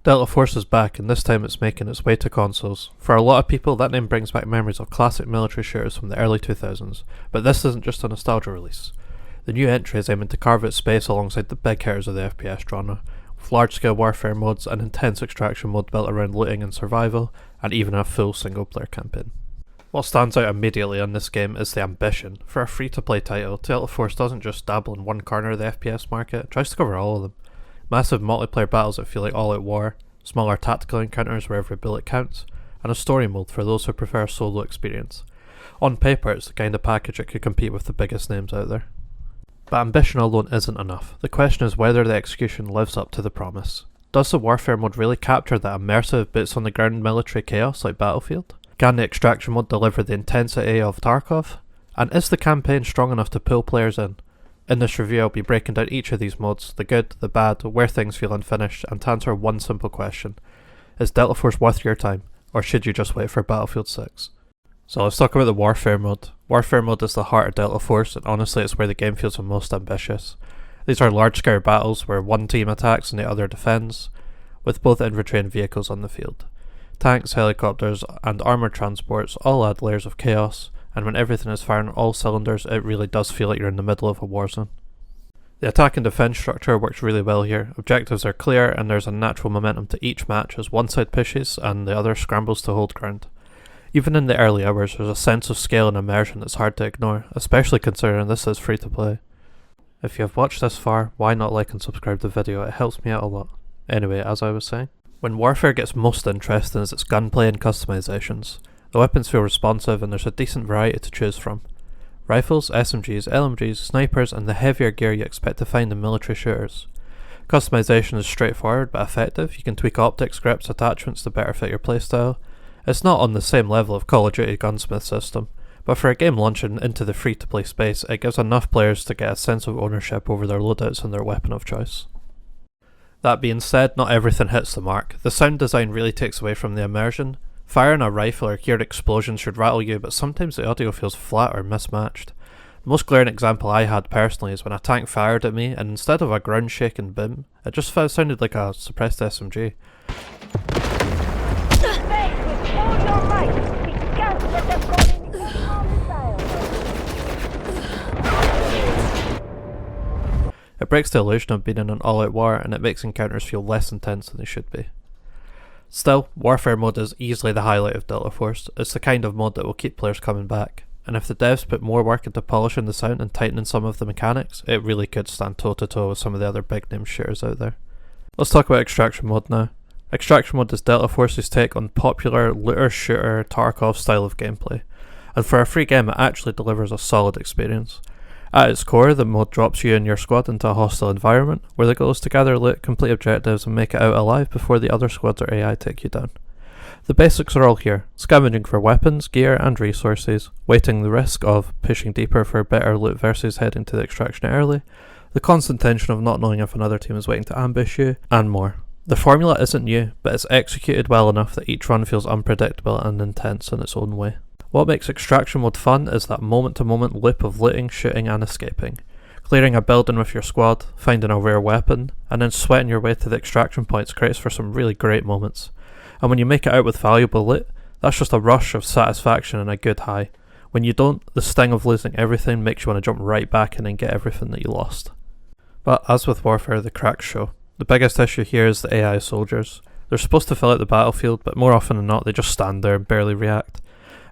Delta Force is back, and this time it's making its way to consoles. For a lot of people, that name brings back memories of classic military shooters from the early 2000s, but this isn't just a nostalgia release. The new entry is aiming to carve its space alongside the big hitters of the FPS genre, with large-scale warfare modes and intense extraction mode built around looting and survival, and even a full single-player campaign. What stands out immediately on this game is the ambition. For a free-to-play title, Delta Force doesn't just dabble in one corner of the FPS market, it tries to cover all of them. Massive multiplayer battles that feel like all-out war, smaller tactical encounters where every bullet counts, and a story mode for those who prefer a solo experience. On paper, it's the kind of package that could compete with the biggest names out there. But ambition alone isn't enough. The question is whether the execution lives up to the promise. Does the warfare mode really capture that immersive, boots-on-the-ground military chaos like Battlefield? Can the extraction mode deliver the intensity of Tarkov? And is the campaign strong enough to pull players in? In this review, I'll be breaking down each of these modes, the good, the bad, where things feel unfinished, and to answer one simple question. Is Delta Force worth your time, or should you just wait for Battlefield 6? So let's talk about the Warfare mode. Warfare mode is the heart of Delta Force, and honestly it's where the game feels the most ambitious. These are large-scale battles where one team attacks and the other defends, with both infantry and vehicles on the field. Tanks, helicopters, and armoured transports all add layers of chaos, and when everything is firing on all cylinders, it really does feel like you're in the middle of a war zone. The attack and defense structure works really well here. Objectives are clear, and there's a natural momentum to each match as one side pushes and the other scrambles to hold ground. Even in the early hours, there's a sense of scale and immersion that's hard to ignore, especially considering this is free to play. If you have watched this far, why not like and subscribe to the video? It helps me out a lot. Anyway, as I was saying, when Warfare gets most interesting is its gunplay and customizations. The weapons feel responsive and there's a decent variety to choose from. Rifles, SMGs, LMGs, snipers, and the heavier gear you expect to find in military shooters. Customization is straightforward but effective. You can tweak optics, grips, attachments to better fit your playstyle. It's not on the same level of Call of Duty Gunsmith system, but for a game launching into the free-to-play space, it gives enough players to get a sense of ownership over their loadouts and their weapon of choice. That being said, not everything hits the mark. The sound design really takes away from the immersion. Firing a rifle or hearing explosions should rattle you, but sometimes the audio feels flat or mismatched. The most glaring example I had personally is when a tank fired at me, and instead of a ground-shaking boom, it just sounded like a suppressed SMG. It breaks the illusion of being in an all-out war, and it makes encounters feel less intense than they should be. Still, Warfare mode is easily the highlight of Delta Force. It's the kind of mode that will keep players coming back, and if the devs put more work into polishing the sound and tightening some of the mechanics, it really could stand toe-to-toe with some of the other big-name shooters out there. Let's talk about extraction mode now. Extraction mode is Delta Force's take on popular looter-shooter Tarkov style of gameplay, and for a free game it actually delivers a solid experience. At its core, the mode drops you and your squad into a hostile environment, where the goal is to gather loot, complete objectives, and make it out alive before the other squads or AI take you down. The basics are all here: scavenging for weapons, gear, and resources, weighting the risk of pushing deeper for better loot versus heading to the extraction early, the constant tension of not knowing if another team is waiting to ambush you, and more. The formula isn't new, but it's executed well enough that each run feels unpredictable and intense in its own way. What makes extraction mode fun is that moment-to-moment loop of looting, shooting, and escaping. Clearing a building with your squad, finding a rare weapon, and then sweating your way to the extraction points creates for some really great moments. And when you make it out with valuable loot, that's just a rush of satisfaction and a good high. When you don't, the sting of losing everything makes you want to jump right back in and get everything that you lost. But as with Warfare, the cracks show. The biggest issue here is the AI soldiers. They're supposed to fill out the battlefield, but more often than not they just stand there and barely react.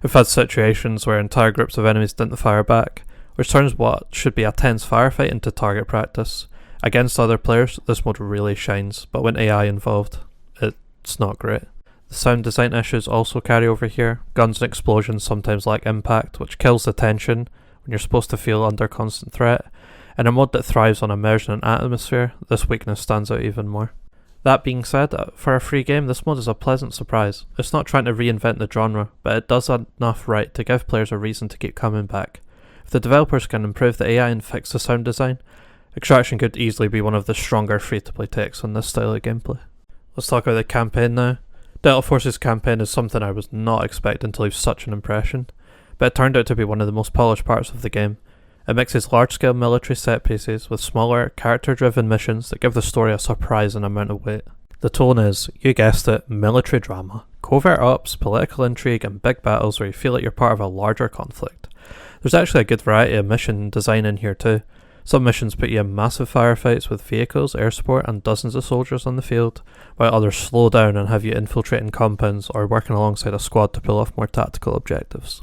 We've had situations where entire groups of enemies didn't fire back, which turns what should be a tense firefight into target practice. Against other players, this mode really shines, but when AI involved, it's not great. The sound design issues also carry over here. Guns and explosions sometimes lack impact, which kills the tension when you're supposed to feel under constant threat. In a mode that thrives on immersion and atmosphere, this weakness stands out even more. That being said, for a free game, this mode is a pleasant surprise. It's not trying to reinvent the genre, but it does enough right to give players a reason to keep coming back. If the developers can improve the AI and fix the sound design, Extraction could easily be one of the stronger free-to-play takes on this style of gameplay. Let's talk about the campaign now. Delta Force's campaign is something I was not expecting to leave such an impression, but it turned out to be one of the most polished parts of the game. It mixes large-scale military set pieces with smaller, character-driven missions that give the story a surprising amount of weight. The tone is, you guessed it, military drama. Covert ops, political intrigue, and big battles where you feel like you're part of a larger conflict. There's actually a good variety of mission design in here too. Some missions put you in massive firefights with vehicles, air support, and dozens of soldiers on the field, while others slow down and have you infiltrating compounds or working alongside a squad to pull off more tactical objectives.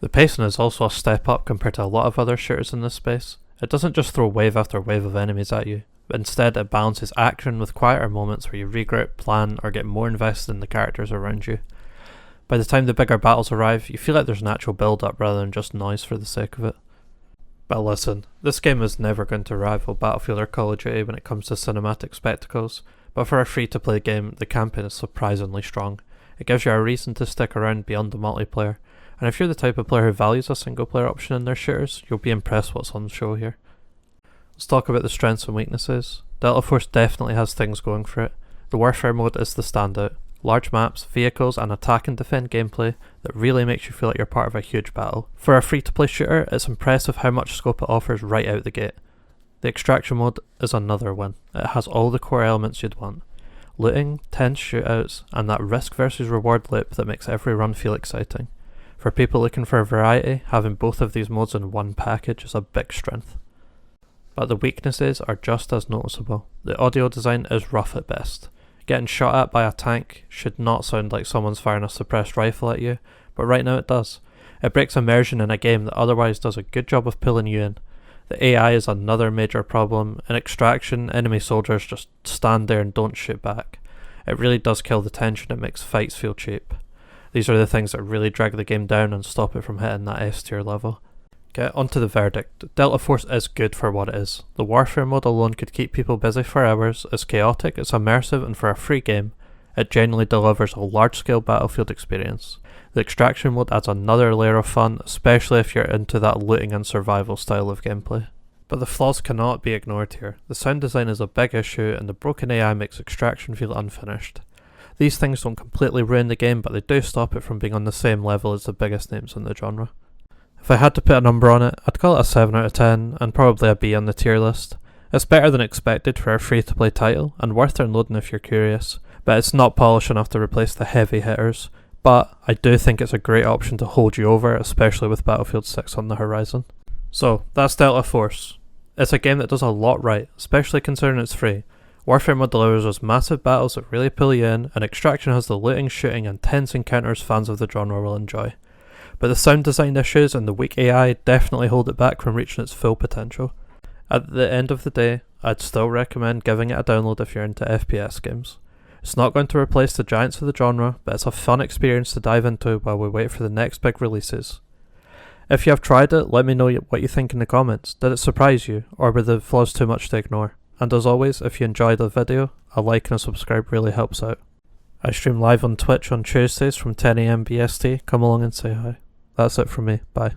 The pacing is also a step up compared to a lot of other shooters in this space. It doesn't just throw wave after wave of enemies at you, but instead it balances action with quieter moments where you regroup, plan, or get more invested in the characters around you. By the time the bigger battles arrive, you feel like there's an actual build-up rather than just noise for the sake of it. But listen, this game is never going to rival Battlefield or Call of Duty when it comes to cinematic spectacles, but for a free-to-play game, the campaign is surprisingly strong. It gives you a reason to stick around beyond the multiplayer, and if you're the type of player who values a single-player option in their shooters, you'll be impressed what's on show here. Let's talk about the strengths and weaknesses. Delta Force definitely has things going for it. The Warfare mode is the standout. Large maps, vehicles, and attack and defend gameplay that really makes you feel like you're part of a huge battle. For a free-to-play shooter, it's impressive how much scope it offers right out the gate. The Extraction mode is another win. It has all the core elements you'd want. Looting, tense shootouts, and that risk versus reward loop that makes every run feel exciting. For people looking for a variety, having both of these modes in one package is a big strength. But the weaknesses are just as noticeable. The audio design is rough at best. Getting shot at by a tank should not sound like someone's firing a suppressed rifle at you, but right now it does. It breaks immersion in a game that otherwise does a good job of pulling you in. The AI is another major problem. In Extraction, enemy soldiers just stand there and don't shoot back. It really does kill the tension and makes fights feel cheap. These are the things that really drag the game down and stop it from hitting that S tier level. Get onto the verdict. Delta Force is good for what it is. The Warfare mode alone could keep people busy for hours. It's chaotic, it's immersive, and for a free game, it genuinely delivers a large-scale Battlefield experience. The Extraction mode adds another layer of fun, especially if you're into that looting and survival style of gameplay. But the flaws cannot be ignored here. The sound design is a big issue, and the broken AI makes Extraction feel unfinished. These things don't completely ruin the game, but they do stop it from being on the same level as the biggest names in the genre. If I had to put a number on it, I'd call it a 7 out of 10, and probably a B on the tier list. It's better than expected for a free-to-play title, and worth downloading if you're curious, but it's not polished enough to replace the heavy hitters. But I do think it's a great option to hold you over, especially with Battlefield 6 on the horizon. So, that's Delta Force. It's a game that does a lot right, especially considering it's free. Warfare mode delivers us massive battles that really pull you in, and Extraction has the looting, shooting, and tense encounters fans of the genre will enjoy. But the sound design issues and the weak AI definitely hold it back from reaching its full potential. At the end of the day, I'd still recommend giving it a download if you're into FPS games. It's not going to replace the giants of the genre, but it's a fun experience to dive into while we wait for the next big releases. If you have tried it, let me know what you think in the comments. Did it surprise you, or were the flaws too much to ignore? And as always, if you enjoyed the video, a like and a subscribe really helps out. I stream live on Twitch on Tuesdays from 10 AM BST, come along and say hi. That's it from me, bye.